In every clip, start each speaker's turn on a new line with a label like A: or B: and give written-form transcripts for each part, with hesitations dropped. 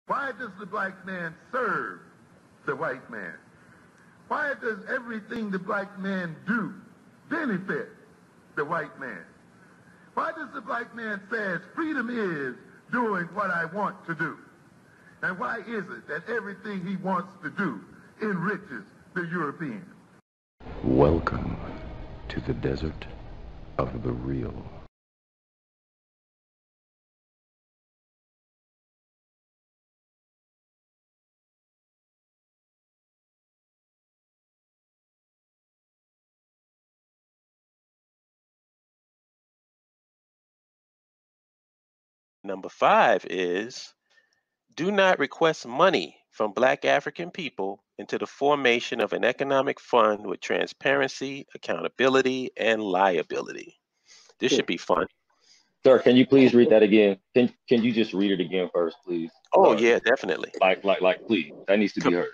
A: Why does the black man serve the white man? Why does everything the black man do benefit the white man? Why does the black man say freedom is doing what I want to do? And why is it that everything he wants to do enriches the European?
B: Welcome to the desert of the real.
C: Number 5 is do not request money from Black African people into the formation of an economic fund with transparency, accountability, and liability. This should be fun.
D: Sir, can you please read that again? Can you just read it again first, please?
C: Oh,
D: Sorry.
C: yeah, definitely.
D: Like, please. That needs to be heard.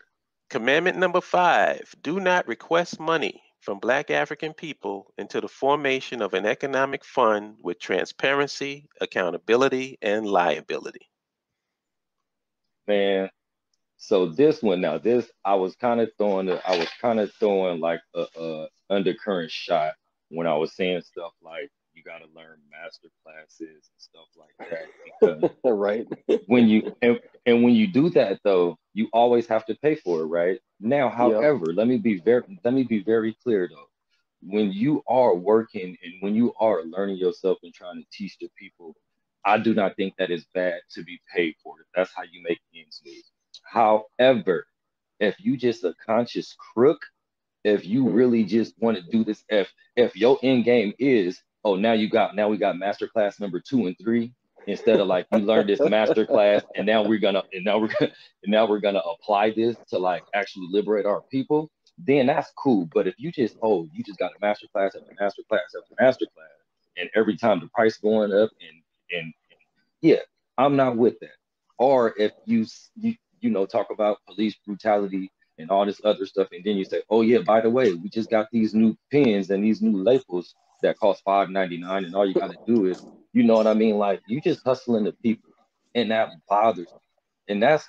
C: Commandment number 5, do not request money from Black African people into the formation of an economic fund with transparency, accountability, and liability.
D: Man, so this one now, I was kind of throwing like a undercurrent shot when I was saying stuff like you got to learn master classes and stuff like that. Because
E: right.
D: when you do that though, you always have to pay for it, right? Now, however, let me be very clear though. When you are working and when you are learning yourself and trying to teach the people, I do not think that is bad to be paid for it. That's how you make ends meet. However, if you just a conscious crook, if you really just want to do this, if your end game is, oh, now we got master class number 2 and 3, instead of like you learned this master class and now we're gonna apply this to like actually liberate our people, then that's cool. But if you just got a master class after master class after master class, and every time the price going up and yeah, I'm not with that. Or if you talk about police brutality and all this other stuff, and then you say, oh yeah, by the way, we just got these new pins and these new labels that cost $5.99, and all you gotta do is, you know what I mean? Like, you just hustling the people, and that bothers me. And that's,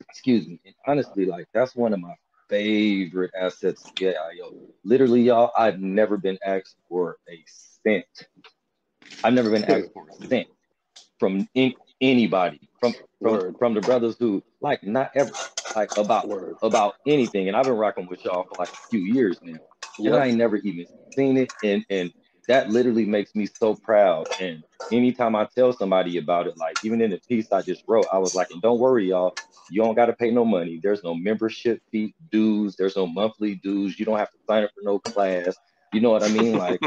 D: excuse me, and honestly, like, that's one of my favorite assets. Yeah, literally, y'all, I've never been asked for a cent. I've never been asked for a cent from anybody, from the brothers who, like, not ever, like, about anything. And I've been rocking with y'all for like a few years now. And I ain't never even seen it. And that literally makes me so proud. And anytime I tell somebody about it, like even in the piece I just wrote, I was like, and don't worry, y'all, you don't got to pay no money. There's no membership fee dues. There's no monthly dues. You don't have to sign up for no class. You know what I mean? Like,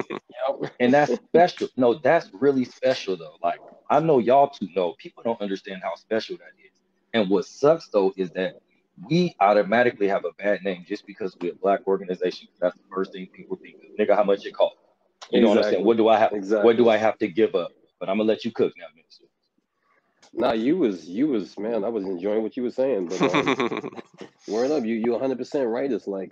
D: and that's special. No, that's really special though. Like, I know y'all two know, people don't understand how special that is. And what sucks though is that we automatically have a bad name just because we're a Black organization. That's the first thing people think of. Nigga, how much it costs? You know what I'm saying? What do I have? What do I have to give up? But I'm gonna let you cook now, Minister.
E: Nah, you was man. I was enjoying what you were saying, but word up, you 100% right. It's like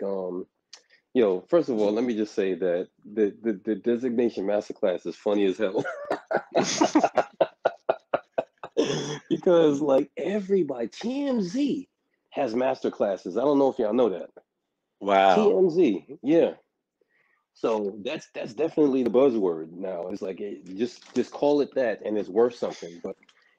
E: first of all, let me just say that the designation masterclass is funny as hell. Because like everybody, TMZ has master classes. I don't know if y'all know that.
C: Wow.
E: TMZ, yeah. So that's definitely the buzzword now. It's like just call it that, and it's worth something. But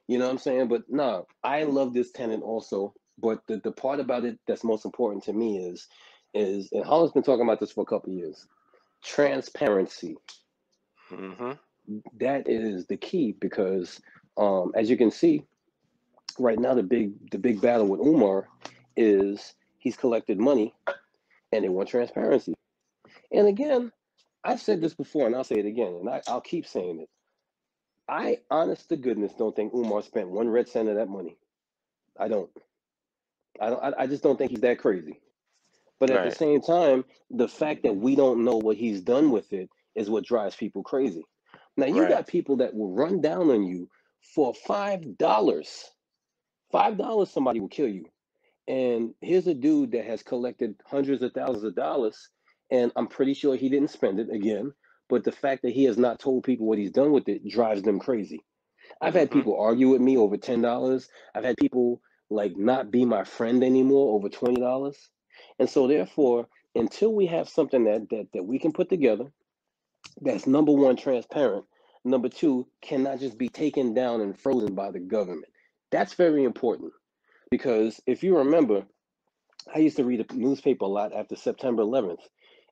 E: you know what I'm saying? But no, I love this tenant also. But the part about it that's most important to me is and Holland's been talking about this for a couple of years. Transparency.
C: Mm-hmm.
E: That is the key because as you can see, right now the big battle with Umar is he's collected money and they want transparency. And again, I've said this before and I'll say it again, and I'll keep saying it. I honest to goodness don't think Umar spent 1 red cent of that money. I just don't think he's that crazy. But at the same time, the fact that we don't know what he's done with it is what drives people crazy. Now you got people that will run down on you for $5. $5 somebody will kill you. And here's a dude that has collected hundreds of thousands of dollars, and I'm pretty sure he didn't spend it again. But the fact that he has not told people what he's done with it drives them crazy. I've had people argue with me over $10. I've had people like not be my friend anymore over $20. And so therefore, until we have something that we can put together that's number one, transparent, number two, cannot just be taken down and frozen by the government. That's very important because if you remember, I used to read the newspaper a lot after September 11th.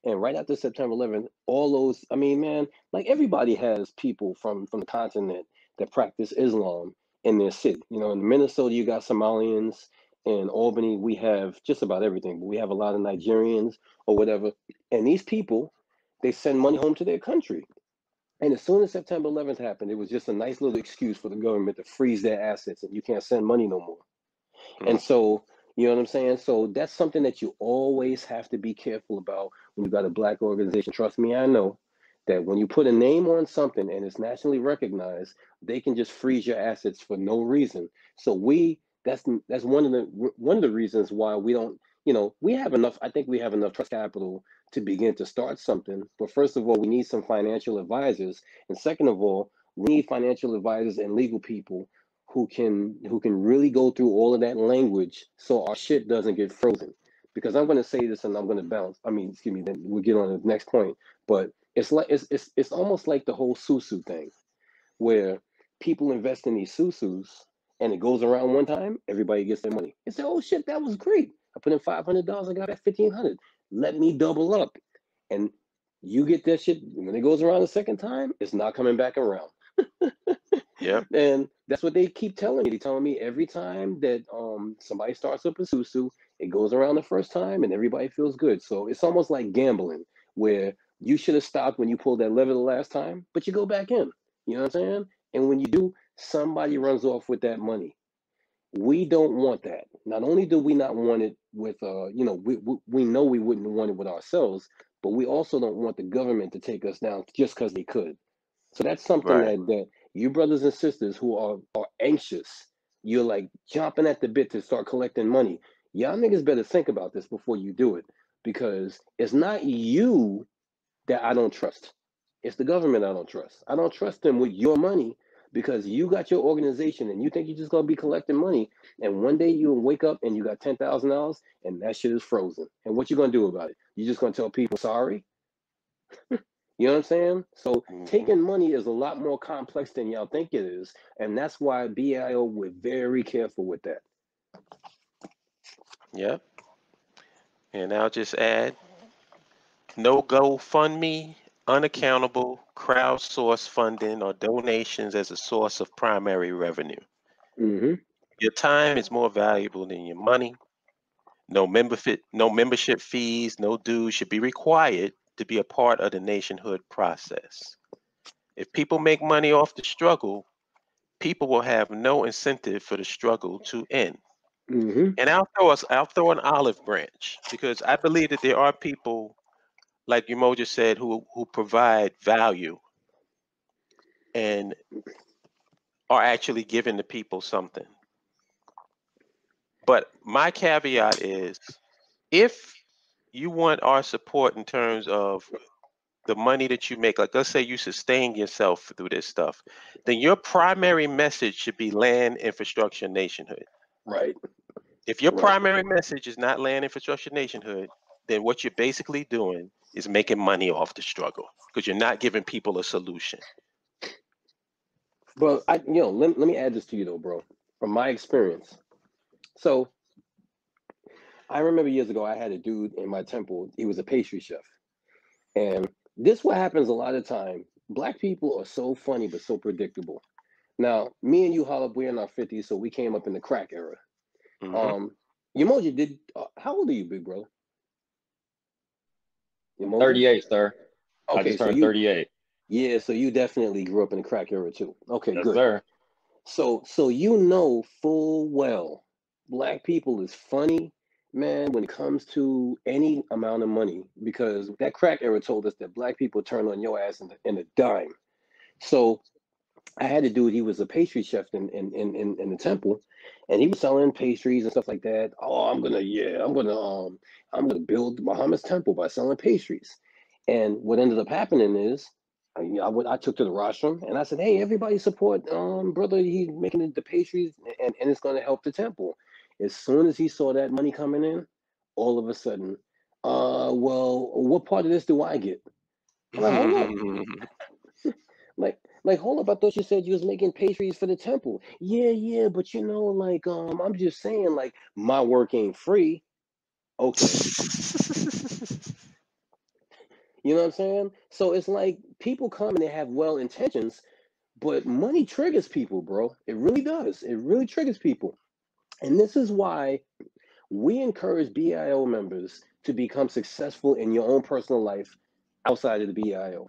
E: And right after September 11th, all those, I mean, man, like everybody has people from the continent that practice Islam in their city. You know, in Minnesota, you got Somalians. In Albany, we have just about everything, but we have a lot of Nigerians or whatever. And these people, they send money home to their country. And as soon as September 11th happened, it was just a nice little excuse for the government to freeze their assets and you can't send money no more. And so, you know what I'm saying? So that's something that you always have to be careful about when you got a Black organization. Trust me, I know that when you put a name on something and it's nationally recognized, they can just freeze your assets for no reason. So that's one of the reasons why we don't, you know, we have enough, I think we have enough trust capital to begin to start something. But first of all, we need some financial advisors. And second of all, we need financial advisors and legal people who can really go through all of that language so our shit doesn't get frozen. Because I'm going to say this and I'm going to bounce. I mean, excuse me, then we'll get on to the next point. But it's like it's almost like the whole susu thing, where people invest in these susus and it goes around one time, everybody gets their money. They say, "Oh shit, that was great. I put in $500, I got back $1,500. Let me double up." And you get that shit when it goes around the second time, it's not coming back around.
C: Yep.
E: And that's what they keep telling me. They're telling me every time that somebody starts up a susu, it goes around the first time and everybody feels good. So it's almost like gambling, where you should have stopped when you pulled that lever the last time, but you go back in. You know what I'm saying? And when you do, somebody runs off with that money. We don't want that. Not only do we not want it with, you know, we know we wouldn't want it with ourselves, but we also don't want the government to take us down just because they could. So that's something
C: Right.
E: that you brothers and sisters who are anxious, you're like chomping at the bit to start collecting money. Y'all niggas better think about this before you do it, because it's not you that I don't trust. It's the government I don't trust. I don't trust them with your money because you got your organization and you think you're just gonna be collecting money, and one day you wake up and you got $10,000 and that shit is frozen. And what you gonna do about it? You just gonna tell people sorry? You know what I'm saying? So taking money is a lot more complex than y'all think it is. And that's why BAIO, we're very careful with that.
C: Yep. And I'll just add, no GoFundMe, unaccountable, crowdsource funding, or donations as a source of primary revenue.
E: Mm-hmm.
C: Your time is more valuable than your money. No membership fees, no dues should be required to be a part of the nationhood process. If people make money off the struggle, people will have no incentive for the struggle to end.
E: Mm-hmm.
C: And I'll throw an olive branch, because I believe that there are people, like Umoja said, who provide value and are actually giving the people something. But my caveat is, if you want our support in terms of the money that you make, like let's say you sustain yourself through this stuff, then your primary message should be land, infrastructure, nationhood.
E: Right.
C: If your
E: Right.
C: primary message is not land, infrastructure, nationhood, then what you're basically doing is making money off the struggle, because you're not giving people a solution.
E: But let me add this to you though, bro. From my experience. So I remember years ago I had a dude in my temple, he was a pastry chef. And this what happens a lot of time. Black people are so funny but so predictable. Now, me and you, Holip, we're in our 50s, so we came up in the crack era. Umoja did. How old are you, big brother?
D: I'm 38, sir. I
E: Okay,
D: just
E: so
D: turned 38.
E: Yeah, so you definitely grew up in the crack era too. Okay,
D: Yes,
E: good.
D: sir.
E: So you know full well, Black people is funny, man, when it comes to any amount of money, because that crack era told us that Black people turn on your ass in a dime. So I had a dude, he was a pastry chef in the temple, and he was selling pastries and stuff like that. Oh, I'm gonna build Muhammad's temple by selling pastries. And what ended up happening is I took to the rostrum and I said, hey, everybody support brother. He's making the pastries and it's going to help the temple. As soon as he saw that money coming in, all of a sudden, well, what part of this do I get? I'm like, hold up. like, hold up. I thought you said you was making pastries for the temple. Yeah, but you know, like, I'm just saying, like, my work ain't free. Okay. You know what I'm saying? So it's like people come and they have well intentions, but money triggers people, bro. It really does. It really triggers people. And this is why we encourage BAIO members to become successful in your own personal life outside of the BAIO.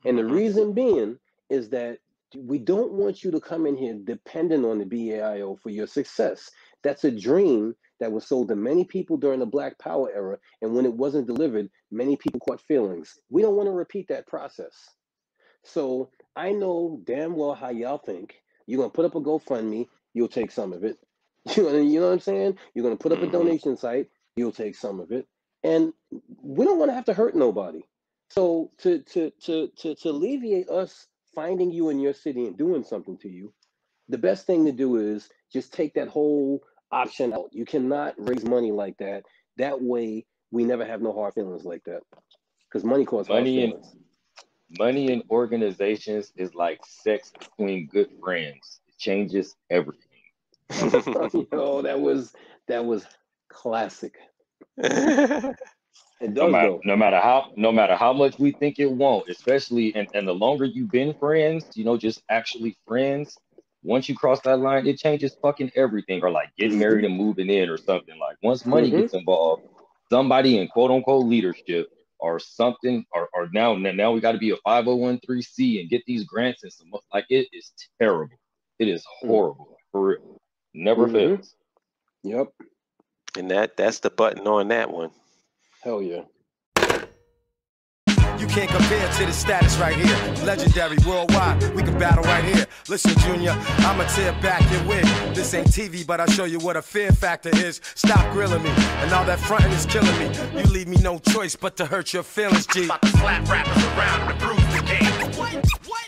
E: And the reason being is that we don't want you to come in here dependent on the BAIO for your success. That's a dream that was sold to many people during the Black Power era. And when it wasn't delivered, many people caught feelings. We don't want to repeat that process. So I know damn well how y'all think. You're going to put up a GoFundMe, you'll take some of it. You know what I'm saying? You're going to put up a donation site, you'll take some of it. And we don't want to have to hurt nobody. So to alleviate us finding you in your city and doing something to you, the best thing to do is just take that whole option out. You cannot raise money like that. That way, we never have no hard feelings like that. Because money costs hard feelings.
D: Money in organizations is like sex between good friends. It changes everything.
E: Yo, that was classic. It does,
D: no matter how much we think it won't, especially and the longer you've been friends, you know, just actually friends. Once you cross that line, it changes fucking everything. Or like getting married and moving in or something. Like once money gets involved, somebody in quote unquote leadership or something, or now we got to be a 501(c) and get these grants and some, like, it is terrible. It is horrible for real. Never fails.
E: Yep.
C: And that's the button on that one.
E: Hell yeah.
F: You can't compare to the status right here. Legendary worldwide, we can battle right here. Listen, Junior, I'ma tear back your wig. This ain't TV, but I'll show you what a fear factor is. Stop grilling me, and all that fronting is killing me. You leave me no choice but to hurt your feelings, G. About to slap rappers around and bruise the game. What?